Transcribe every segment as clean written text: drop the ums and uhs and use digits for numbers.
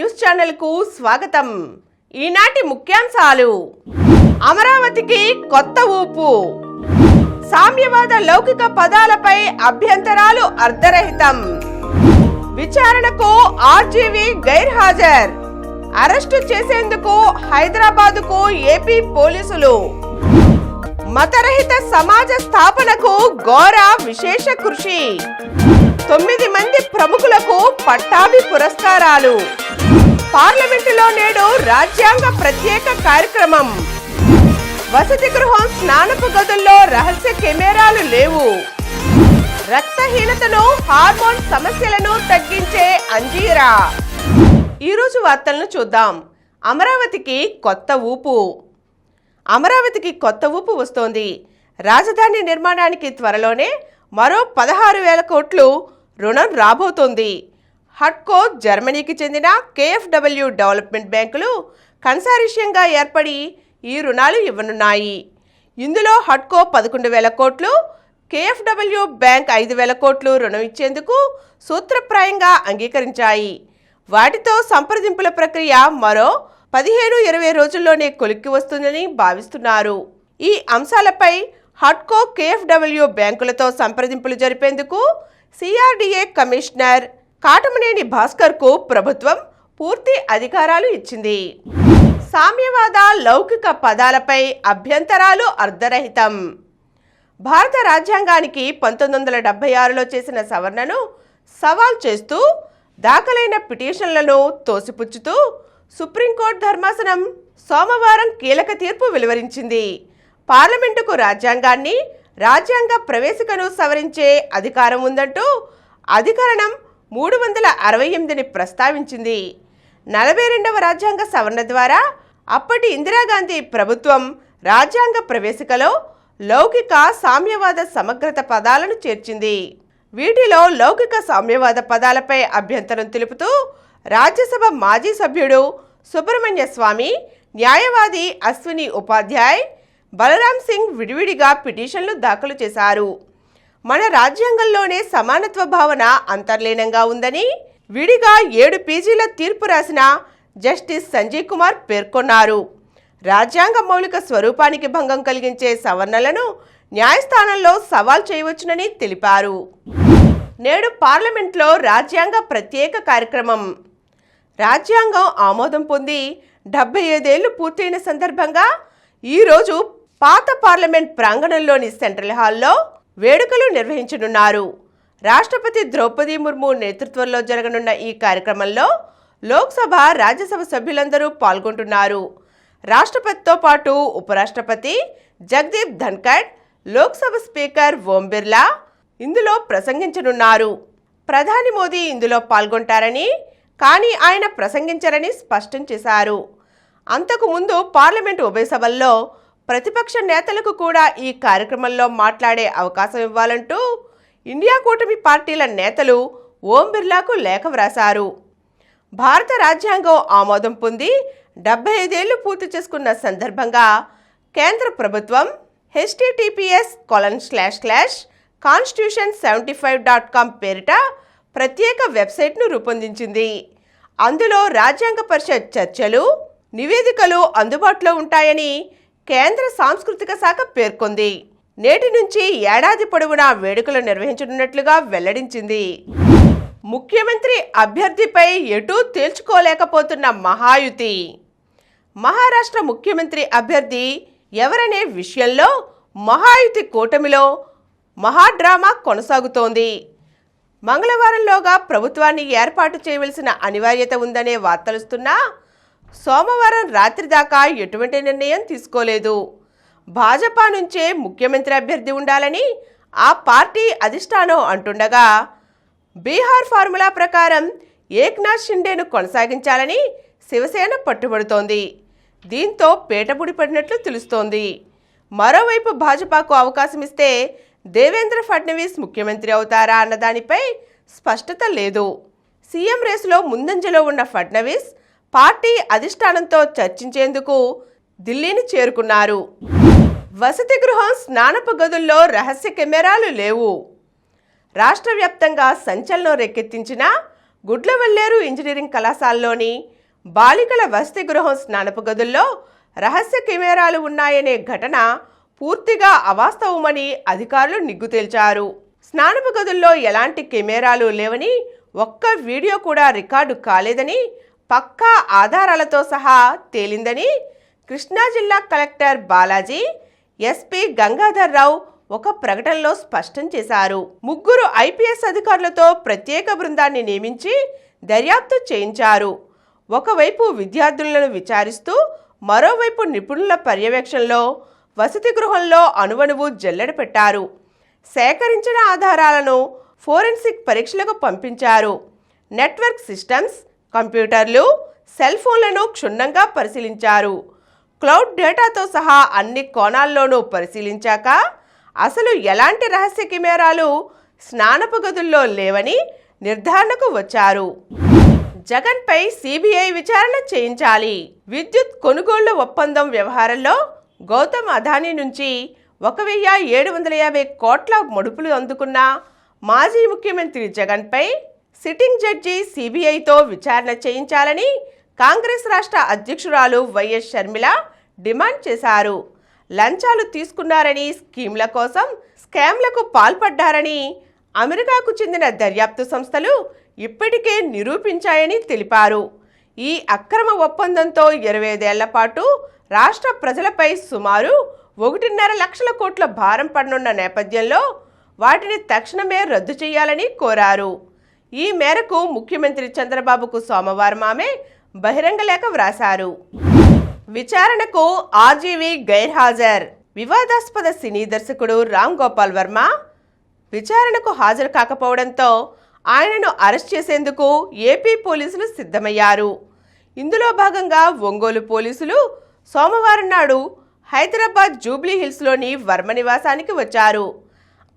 News channel కు స్వాగతం. ఈనాటి ముఖ్యాంశాలు: అమరావతికి కొత్త ఊపు, సామ్యవాద లౌకిక పదాలపై అభ్యంతరాలు అర్ధరహితం, విచారణకు ఆర్జీవీ గైర్హాజర్, అరెస్టు చేసేందుకు హైదరాబాదుకు ఏపీ పోలీసులు, మతరహిత సమాజ స్థాపనకు ఘోర విశేష కృషి, 9 మంది ప్రముఖులకు పట్టాభి పురస్కారాలు, పార్లమెంటులో నేడు రాజ్యాంగ ప్రత్యేక కార్యక్రమం, వసతి గృహం స్నానపు గదుల్లో రహస్య కెమెరాలు లేవు, రక్తహీనతను హార్మోన్ సమస్యలను తగ్గించే అంజీరా. ఈరోజు వార్తలను చూద్దాం. అమరావతికి కొత్త ఊపు. అమరావతికి కొత్త ఊపు వస్తోంది. రాజధాని నిర్మాణానికి త్వరలోనే మరో 16,000 కోట్లు రుణం రాబోతోంది. హడ్కో, జర్మనీకి చెందిన KfW డెవలప్మెంట్ బ్యాంకులు కన్సార్షియంగా ఏర్పడి ఈ రుణాలు ఇవ్వనున్నాయి. ఇందులో హడ్కో 11,000 కోట్లు, KfW బ్యాంక్ 5,000 కోట్లు రుణం ఇచ్చేందుకు సూత్రప్రాయంగా అంగీకరించాయి. వాటితో సంప్రదింపుల ప్రక్రియ మరో 15-20 రోజుల్లోనే కొలిక్కి వస్తుందని భావిస్తున్నారు. ఈ అంశాలపై హడ్కో, KfW బ్యాంకులతో సంప్రదింపులు జరిపేందుకు CRDA కమిషనర్ కాటమనేని భాస్కర్కు ప్రభుత్వం పూర్తి అధికారాలు ఇచ్చింది. సామ్యవాద లౌకిక పదాలపై అభ్యంతరాలు అర్ధరహితం. భారత రాజ్యాంగానికి 1976లో చేసిన సవరణను సవాల్ చేస్తూ దాఖలైన పిటిషన్లను తోసిపుచ్చుతూ సుప్రీంకోర్టు ధర్మాసనం సోమవారం కీలక తీర్పు వెలువరించింది. పార్లమెంటుకు రాజ్యాంగ ప్రవేశికను సవరించే అధికారం ఉందంటూ అధికరణం 368ని ప్రస్తావించింది. 42వ రాజ్యాంగ సవరణ ద్వారా అప్పటి ఇందిరాగాంధీ ప్రభుత్వం రాజ్యాంగ ప్రవేశికలో లౌకిక సామ్యవాద సమగ్రత పదాలను చేర్చింది. వీటిలో లౌకిక సామ్యవాద పదాలపై అభ్యంతరం తెలుపుతూ రాజ్యసభ మాజీ సభ్యుడు సుబ్రహ్మణ్య స్వామి, న్యాయవాది అశ్విని ఉపాధ్యాయ్, బలరాం సింగ్ విడివిడిగా పిటిషన్లు దాఖలు చేశారు. మన రాజ్యాంగంలోనే సమానత్వ భావన అంతర్లీనంగా ఉందని విడిగా 7 పేజీల తీర్పు రాసిన జస్టిస్ సంజయ్ కుమార్ పేర్కొన్నారు. రాజ్యాంగ మౌలిక స్వరూపానికి భంగం కలిగించే సవరణలను న్యాయస్థానంలో సవాల్ చేయవచ్చునని తెలిపారు. నేడు పార్లమెంట్లో రాజ్యాంగ ప్రత్యేక కార్యక్రమం. రాజ్యాంగం ఆమోదం పొంది 75 ఏళ్లు పూర్తయిన సందర్భంగా ఈరోజు పాత పార్లమెంట్ ప్రాంగణంలోని సెంట్రల్ హాల్లో వేడుకలు నిర్వహించనున్నారు. రాష్ట్రపతి ద్రౌపది ముర్ము నేతృత్వంలో జరగనున్న ఈ కార్యక్రమంలో లోక్సభ, రాజ్యసభ సభ్యులందరూ పాల్గొంటున్నారు. రాష్ట్రపతితో పాటు ఉపరాష్ట్రపతి జగదీప్ ధన్కడ్, లోక్సభ స్పీకర్ ఓం బిర్లా ఇందులో ప్రసంగించనున్నారు. ప్రధాని మోదీ ఇందులో పాల్గొంటారని, కానీ ఆయన ప్రసంగించరని స్పష్టం చేశారు. అంతకుముందు పార్లమెంటు ఉభయ సభల్లో ప్రతిపక్ష నేతలకు కూడా ఈ కార్యక్రమంలో మాట్లాడే అవకాశం ఇవ్వాలంటూ ఇండియా కూటమి పార్టీల నేతలు ఓం బిర్లాకు లేఖ వ్రాశారు. భారత రాజ్యాంగం ఆమోదం పొంది 75 ఏళ్లు పూర్తి చేసుకున్న సందర్భంగా కేంద్ర ప్రభుత్వం https://constitution75.com పేరిట ప్రత్యేక వెబ్సైట్ను రూపొందించింది. అందులో రాజ్యాంగ పరిషత్ చర్చలు, నివేదికలు అందుబాటులో ఉంటాయని కేంద్ర సాంస్కృతిక శాఖ పేర్కొంది. నేటి నుంచి ఏడాది పొడవునా వేడుకలు నిర్వహించనున్నట్లుగా వెల్లడించింది. ముఖ్యమంత్రి అభ్యర్థిపై ఎటూ తేల్చుకోలేకపోతున్న మహాయుతి. మహారాష్ట్ర ముఖ్యమంత్రి అభ్యర్థి ఎవరనే విషయంలో మహాయుతి కూటమిలో మహాడ్రామా కొనసాగుతోంది. మంగళవారంలోగా ప్రభుత్వాన్ని ఏర్పాటు చేయవలసిన అనివార్యత ఉందనే వార్తలుస్తున్నా సోమవారం రాత్రి దాకా ఎటువంటి నిర్ణయం తీసుకోలేదు. భాజపా నుంచే ముఖ్యమంత్రి అభ్యర్థి ఉండాలని ఆ పార్టీ అధిష్టానం అంటుండగా బీహార్ ఫార్ములా ప్రకారం ఏక్నాథ్ షిండేను కొనసాగించాలని శివసేన పట్టుబడుతోంది. దీంతో పీటబుడి పడినట్లు తెలుస్తోంది. మరోవైపు భాజపాకు అవకాశం ఇస్తే దేవేంద్ర ఫడ్నవీస్ ముఖ్యమంత్రి అవుతారా అన్న దానిపై స్పష్టత లేదు. సీఎం రేసులో ముందంజలో ఉన్న ఫడ్నవీస్ పార్టీ అధిష్టానంతో చర్చించేందుకు ఢిల్లీని చేరుకున్నారు. వసతి గృహం స్నానపు గదుల్లో రహస్య కెమెరాలు లేవు. రాష్ట్ర వ్యాప్తంగా సంచలనం రేకెత్తించిన గుడ్లవల్లేరు ఇంజనీరింగ్ కళాశాలలోని బాలికల వసతి గృహం స్నానపు గదుల్లో రహస్య కెమెరాలు ఉన్నాయనే ఘటన పూర్తిగా అవాస్తవమని అధికారులు నిగ్గు తేల్చారు. స్నానపు గదుల్లో ఎలాంటి కెమెరాలు లేవని, ఒక్క వీడియో కూడా రికార్డు కాలేదని, పక్కా ఆధారాలతో సహా తేలిందని కృష్ణా జిల్లా కలెక్టర్ బాలాజీ, ఎస్పీ గంగాధర్రావు ఒక ప్రకటనలో స్పష్టం చేశారు. 3 ఐపీఎస్ అధికారులతో ప్రత్యేక బృందాన్ని నియమించి దర్యాప్తు చేయించారు. ఒకవైపు విద్యార్థులను విచారిస్తూ, మరోవైపు నిపుణుల పర్యవేక్షణలో వసతి గృహంలో అణువణువు జల్లెడ పెట్టారు. సేకరించిన ఆధారాలను ఫోరెన్సిక్ పరీక్షలకు పంపించారు. నెట్వర్క్ సిస్టమ్స్, కంప్యూటర్లు, సెల్ ఫోన్లను క్షుణ్ణంగా పరిశీలించారు. క్లౌడ్ డేటాతో సహా అన్ని కోణాల్లోనూ పరిశీలించాక అసలు ఎలాంటి రహస్య కెమెరాలు స్నానపు గదుల్లో లేవని నిర్ధారణకు వచ్చారు. జగన్పై సిబిఐ విచారణ చేయించాలి. విద్యుత్ కొనుగోళ్ల ఒప్పందం వ్యవహారంలో గౌతమ్ అదానీ నుంచి 1,750 కోట్ల ముడుపులు అందుకున్న మాజీ ముఖ్యమంత్రి జగన్పై సిట్టింగ్ జడ్జి సిబిఐతో విచారణ చేయించాలని కాంగ్రెస్ రాష్ట్ర అధ్యక్షురాలు వైఎస్ షర్మిల డిమాండ్ చేశారు. లంచాలు తీసుకున్నారని, స్కీమ్ల కోసం స్కామ్లకు పాల్పడ్డారని అమెరికాకు చెందిన దర్యాప్తు సంస్థలు ఇప్పటికే నిరూపించాయని తెలిపారు. ఈ అక్రమ ఒప్పందంతో 25 ఏళ్ల పాటు రాష్ట్ర ప్రజలపై సుమారు 1.5 లక్షల కోట్ల భారం పడనున్న నేపథ్యంలో వాటిని తక్షణమే రద్దు చేయాలని కోరారు. ఈ మేరకు ముఖ్యమంత్రి చంద్రబాబుకు సోమవారం ఆమె బహిరంగ లేఖ వ్రాశారు. విచారణకు ఆర్జీవీ గైర్హాజర్. వివాదాస్పద సినీ దర్శకుడు రామ్ గోపాల్ వర్మ విచారణకు హాజరు కాకపోవడంతో ఆయనను అరెస్ట్ చేసేందుకు ఏపీ పోలీసులు సిద్ధమయ్యారు. ఇందులో భాగంగా ఒంగోలు పోలీసులు సోమవారం నాడు హైదరాబాద్ జూబ్లీ హిల్స్లోని వర్మ నివాసానికి వచ్చారు.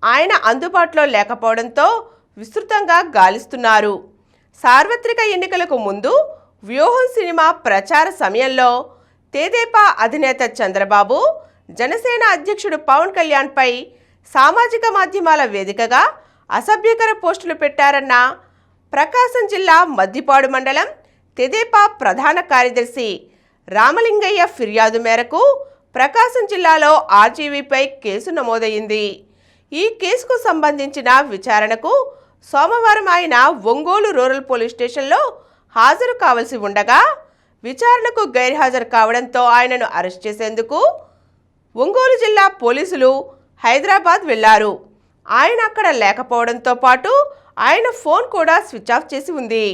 ఆయన అందుబాటులో లేకపోవడంతో విస్తృతంగా గాలిస్తున్నారు. సార్వత్రిక ఎన్నికలకు ముందు వ్యూహం సినిమా ప్రచార సమయంలో తెదేపా అధినేత చంద్రబాబు, జనసేన అధ్యక్షుడు పవన్ కళ్యాణ్పై సామాజిక మాధ్యమాల వేదికగా అసభ్యకర పోస్టులు పెట్టారన్న ప్రకాశం జిల్లా మద్దిపాడు మండలం తెదేపా ప్రధాన కార్యదర్శి రామలింగయ్య ఫిర్యాదు మేరకు ప్రకాశం జిల్లాలో ఆర్జీవీపై కేసు నమోదైంది. ఈ కేసుకు సంబంధించిన విచారణకు సోమవారం ఆయన ఒంగోలు రూరల్ పోలీస్ స్టేషన్లో హాజరు కావాల్సి ఉండగా విచారణకు గైర్హాజరు కావడంతో ఆయనను అరెస్ట్ చేసేందుకు ఒంగోలు జిల్లా పోలీసులు హైదరాబాద్ వెళ్లారు. ఆయన అక్కడ లేకపోవడంతో పాటు ఆయన ఫోన్ కూడా స్విచ్ ఆఫ్ చేసి ఉంది.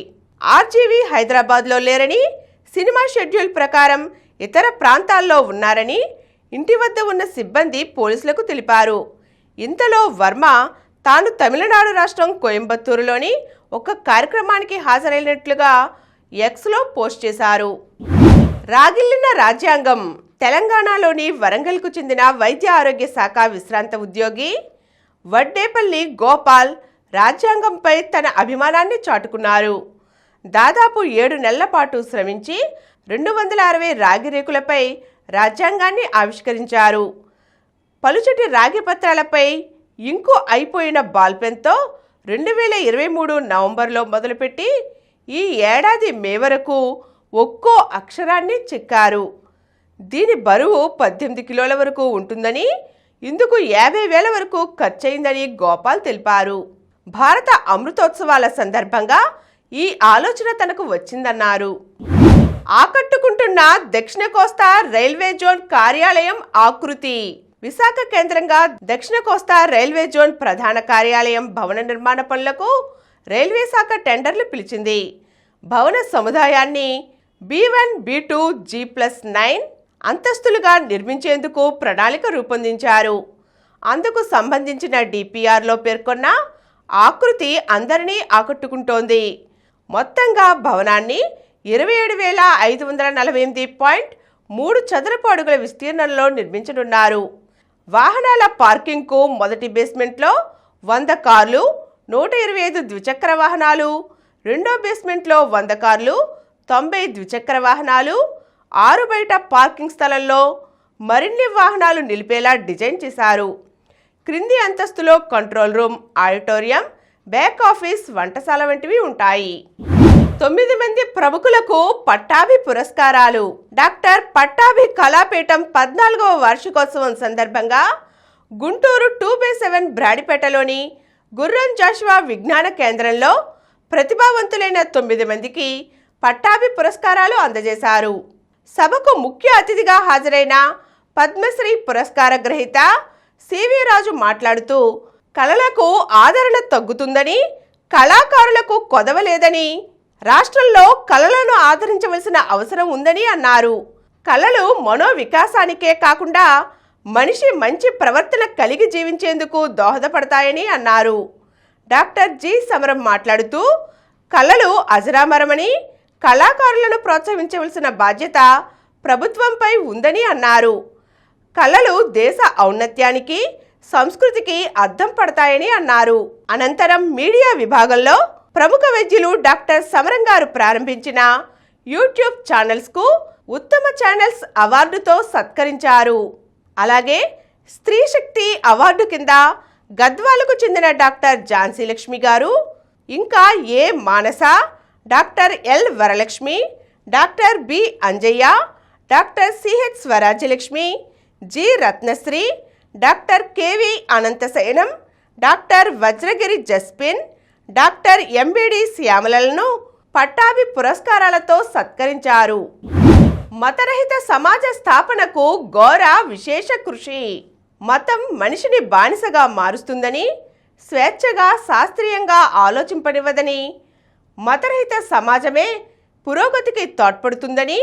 ఆర్జీవీ హైదరాబాద్లో లేరని, సినిమా షెడ్యూల్ ప్రకారం ఇతర ప్రాంతాల్లో ఉన్నారని ఇంటి వద్ద ఉన్న సిబ్బంది పోలీసులకు తెలిపారు. ఇంతలో వర్మ తాను తమిళనాడు రాష్ట్రం కోయంబత్తూరులోని ఒక కార్యక్రమానికి హాజరైనట్లుగా ఎక్స్లో పోస్ట్ చేశారు. రాగిల్లిన రాజ్యాంగం. తెలంగాణలోని వరంగల్కు చెందిన వైద్య ఆరోగ్య శాఖ విశ్రాంత ఉద్యోగి వడ్డేపల్లి గోపాల్ రాజ్యాంగంపై తన అభిమానాన్ని చాటుకున్నారు. దాదాపు 7 నెలల పాటు శ్రమించి 260 రాగి రేకులపై రాజ్యాంగాన్ని ఆవిష్కరించారు. పలుచటి రాగి పత్రాలపై ఇంకు అయిపోయిన బాల్పెన్తో 2023 నవంబర్లో మొదలుపెట్టి ఈ ఏడాది మే వరకు ఒక్కో అక్షరాన్ని చెక్కారు. దీని బరువు 18 కిలోల వరకు ఉంటుందని, ఇందుకు 50,000 వరకు ఖర్చయిందని గోపాల్ తెలిపారు. భారత అమృతోత్సవాల సందర్భంగా ఈ ఆలోచన తనకు వచ్చిందన్నారు. ఆకట్టుకుంటున్న దక్షిణ కోస్తా రైల్వే జోన్ కార్యాలయం ఆకృతి. విశాఖ కేంద్రంగా దక్షిణ కోస్తా రైల్వే జోన్ ప్రధాన కార్యాలయం భవన నిర్మాణ పనులకు రైల్వే శాఖ టెండర్లు పిలిచింది. భవన సముదాయాన్ని B1, B2, G+9 అంతస్తులుగా నిర్మించేందుకు ప్రణాళిక రూపొందించారు. అందుకు సంబంధించిన DPRలో పేర్కొన్న ఆకృతి అందరినీ ఆకట్టుకుంటోంది. మొత్తంగా భవనాన్ని 27,548.3 చదరపు అడుగుల విస్తీర్ణంలో నిర్మించనున్నారు. వాహనాల పార్కింగ్కు మొదటి బేస్మెంట్లో 100 కార్లు, 125 ద్విచక్ర వాహనాలు, రెండో బేస్మెంట్లో 100 కార్లు, 90 ద్విచక్ర వాహనాలు, 6 బయట పార్కింగ్ స్థలంలో మరిన్ని వాహనాలు నిలిపేలా డిజైన్ చేశారు. క్రింది అంతస్తులో control room, auditorium, back office, వంటశాల వంటివి ఉంటాయి. 9 మంది ప్రముఖులకు పట్టాభి పురస్కారాలు. డాక్టర్ పట్టాభి కళాపీఠం 14వ వార్షికోత్సవం సందర్భంగా గుంటూరు 2/7 బ్రాడిపేటలోని గుర్రం జాషువా విజ్ఞాన కేంద్రంలో ప్రతిభావంతులైన 9 మందికి పట్టాభి పురస్కారాలు అందజేశారు. సభకు ముఖ్య అతిథిగా హాజరైన పద్మశ్రీ పురస్కార గ్రహీత సివి రాజు మాట్లాడుతూ కళలకు ఆదరణ తగ్గుతుందని, కళాకారులకు కొదవలేదని, రాష్ట్రంలో కళలను ఆదరించవలసిన అవసరం ఉందని అన్నారు. కళలు మనోవికాసానికే కాకుండా మనిషి మంచి ప్రవర్తన కలిగి జీవించేందుకు దోహదపడతాయని అన్నారు. డాక్టర్ జి సమరం మాట్లాడుతూ కళలు అజరామరమని, కళాకారులను ప్రోత్సహించవలసిన బాధ్యత ప్రభుత్వంపై ఉందని అన్నారు. కళలు దేశ ఔన్నత్యానికి, సంస్కృతికి అద్దం పడతాయని అన్నారు. అనంతరం మీడియా విభాగంలో ప్రముఖ వైద్యులు డాక్టర్ సమరం గారు ప్రారంభించిన యూట్యూబ్ ఛానల్స్కు ఉత్తమ ఛానల్స్ అవార్డుతో సత్కరించారు. అలాగే స్త్రీ శక్తి అవార్డు కింద గద్వాలకు చెందిన డాక్టర్ ఝాన్సీ లక్ష్మి గారు, ఇంకా A Manasa, doctor L Varalakshmi, doctor B Anjaiah, doctor CH Swarajyalakshmi, G Ratnasri, doctor KV Anantasayanam, doctor Vajragiri Jaspin, doctor MBD శ్యామలను పట్టాభి పురస్కారాలతో సత్కరించారు. మతరహిత సమాజ స్థాపనకు గోరా విశేష కృషి. మతం మనిషిని బానిసగా మారుస్తుందని, స్వేచ్ఛగా శాస్త్రీయంగా ఆలోచింపనివ్వదని, మతరహిత సమాజమే పురోగతికి తోడ్పడుతుందని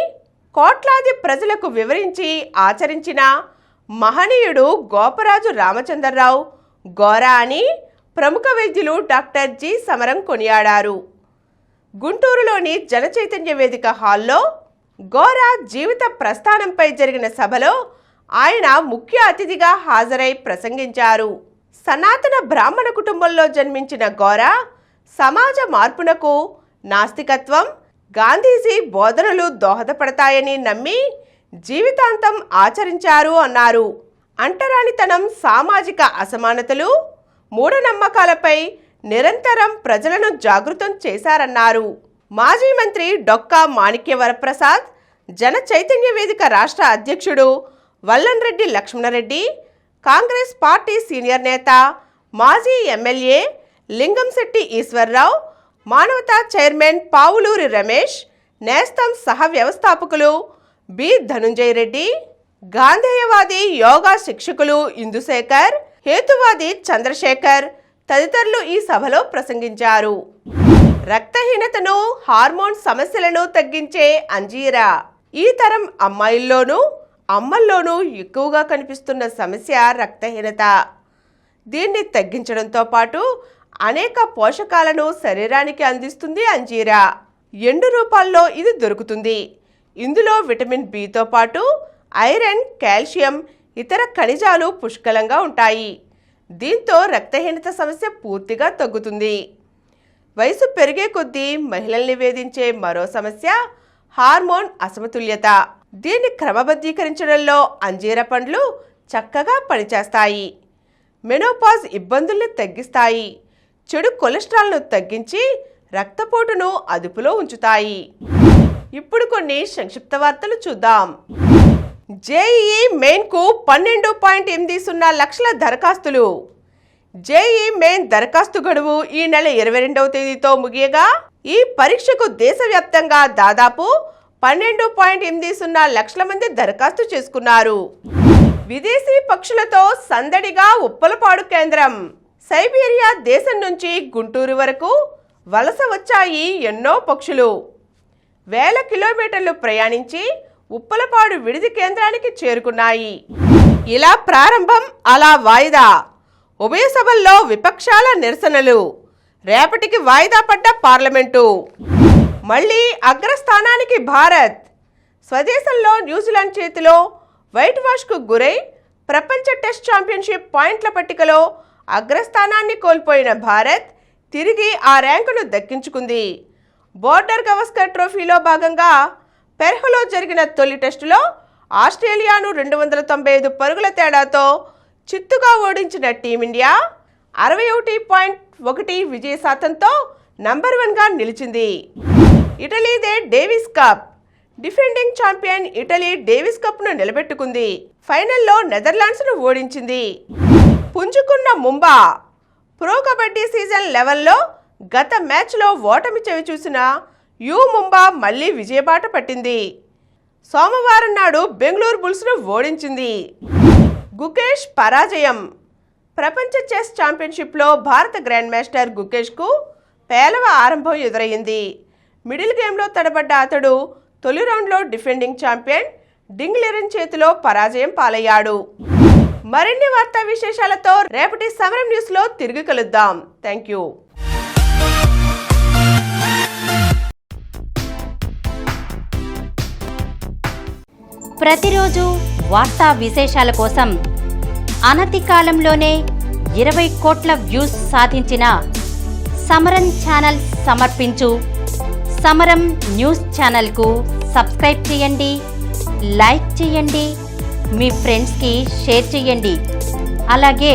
కోట్లాది ప్రజలకు వివరించి ఆచరించిన మహనీయుడు గోపరాజు రామచంద్రరావు గోరా అని ప్రముఖ వైద్యులు డాక్టర్ జి సమరం కొనియాడారు. గుంటూరులోని జనచైతన్య వేదిక హాల్లో గోరా జీవిత ప్రస్థానంపై జరిగిన సభలో ఆయన ముఖ్య అతిథిగా హాజరై ప్రసంగించారు. సనాతన బ్రాహ్మణ కుటుంబంలో జన్మించిన గోరా సమాజ మార్పునకు నాస్తికత్వం, గాంధీజీ బోధనలు దోహదపడతాయని నమ్మి జీవితాంతం ఆచరించారు అన్నారు. అంటరానితనం, సామాజిక అసమానతలు, మూఢనమ్మకాలపై నిరంతరం ప్రజలను జాగృతం చేశారన్నారు. మాజీ మంత్రి డొక్కా మాణిక్య వరప్రసాద్, జన చైతన్య వేదిక రాష్ట్ర అధ్యక్షుడు వల్లన్రెడ్డి లక్ష్మణరెడ్డి, కాంగ్రెస్ పార్టీ సీనియర్ నేత, మాజీ ఎమ్మెల్యే లింగంశెట్టి ఈశ్వర్రావు, మానవతా చైర్మన్ పావులూరి రమేష్, నేస్తం సహ వ్యవస్థాపకులు బి ధనుంజయ రెడ్డి, గాంధేయవాది యోగా శిక్షకులు ఇందుశేఖర్, హేతువాది చంద్రశేఖర్ తదితరులు ఈ సభలో ప్రసంగించారు. రక్తహీనతను, హార్మోన్ సమస్యలను తగ్గించే అంజీరా ఈ తరం అమ్మాయిల్లోనూ అమ్మల్లోనూ ఎక్కువగా కనిపిస్తున్న సమస్య రక్తహీనత. దీన్ని తగ్గించడంతో పాటు అనేక పోషకాలను శరీరానికి అందిస్తుంది అంజీరా. ఎండు రూపాల్లో ఇది దొరుకుతుంది. ఇందులో విటమిన్ బితో పాటు ఐరన్, కాల్షియం, ఇతర ఖనిజాలు పుష్కలంగా ఉంటాయి. దీంతో రక్తహీనత సమస్య పూర్తిగా తగ్గుతుంది. వయసు పెరిగే కొద్దీ మహిళల్ని వేధించే మరో సమస్య హార్మోన్ అసమతుల్యత. దీన్ని క్రమబద్ధీకరించడంలో అంజీర పండ్లు చక్కగా పనిచేస్తాయి. మెనోపాజ్ ఇబ్బందుల్ని తగ్గిస్తాయి. చెడు కొలెస్ట్రాల్ను తగ్గించి రక్తపోటును అదుపులో ఉంచుతాయి. ఇప్పుడు కొన్ని సంక్షిప్త వార్తలు చూద్దాం. జేఈఈ మెయిన్కు 12.80 లక్షల దరఖాస్తులు. జేఈఈ మెయిన్ దరఖాస్తు గడువు ఈ నెల 22వ తేదీతో ముగియగా ఈ పరీక్షకు దేశవ్యాప్తంగా దాదాపు 12.80 లక్షల మంది దరఖాస్తు చేసుకున్నారు. విదేశీ పక్షులతో సందడిగా ఉప్పలపాడు కేంద్రం. సైబీరియా దేశం నుంచి గుంటూరు వరకు వలస వచ్చాయి ఎన్నో పక్షులు. వేల కిలోమీటర్లు ప్రయాణించి ఉప్పలపాడు విడిది కేంద్రానికి చేరుకున్నాయి. ఇలా ప్రారంభం, అలా వాయిదా. ఉభయ సభల్లో విపక్షాల నిరసనలు. రేపటికి వాయిదా పడ్డ పార్లమెంటు. మళ్లీ అగ్రస్థానానికి భారత్. స్వదేశంలో న్యూజిలాండ్ చేతిలో వైట్ వాష్కు గురై ప్రపంచ టెస్ట్ ఛాంపియన్షిప్ పాయింట్ల పట్టికలో అగ్రస్థానాన్ని కోల్పోయిన భారత్ తిరిగి ఆ ర్యాంకును దక్కించుకుంది. బోర్డర్ గవస్కర్ ట్రోఫీలో భాగంగా పెర్హ్లో జరిగిన తొలి టెస్టులో ఆస్ట్రేలియాను 295 పరుగుల తేడాతో చిత్తుగా ఓడించిన టీమిండియా 61.1 విజయ శాతంతో నంబర్ 1గా నిలిచింది. ఇటలీదే Davis cup. Defending champion Italy Davis కప్ను నిలబెట్టుకుంది. ఫైనల్లో నెదర్లాండ్స్ను ఓడించింది. పుంజుకున్న ముంబా. ప్రో కబడ్డీ సీజన్ 11లో గత మ్యాచ్లో ఓటమి చవిచూసిన యు ముంబా మళ్లీ విజయబాట పట్టింది. సోమవారం నాడు బెంగళూరు బుల్స్ను ఓడించింది. గుకేష్ పరాజయం. ప్రపంచ చెస్ ఛాంపియన్షిప్లో భారత గ్రాండ్ మాస్టర్ గుకేష్కు పేలవ ఆరంభం ఎదురయ్యింది. మిడిల్ గేమ్లో తడబడ్డ అతడు తొలి రౌండ్లో డిఫెండింగ్ ఛాంపియన్ డింగ్ లిరెన్ చేతిలో పరాజయం పాలయ్యాడు. మరిన్ని వార్తా విశేషాలతో రేపటి సమరం న్యూస్లో తిరిగి కలుద్దాం. Thank you. ప్రతిరోజు వార్తా విశేషాల కోసం అనతి కాలంలోనే 20 కోట్ల వ్యూస్ సాధించిన సమరం ఛానల్ సమర్పించు సమరం న్యూస్ ఛానల్కు సబ్స్క్రైబ్ చేయండి, లైక్ చేయండి, మీ ఫ్రెండ్స్కి షేర్ చేయండి. అలాగే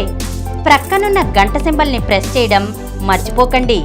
ప్రక్కనున్న గంట సింబల్ని ప్రెస్ చేయడం మర్చిపోకండి.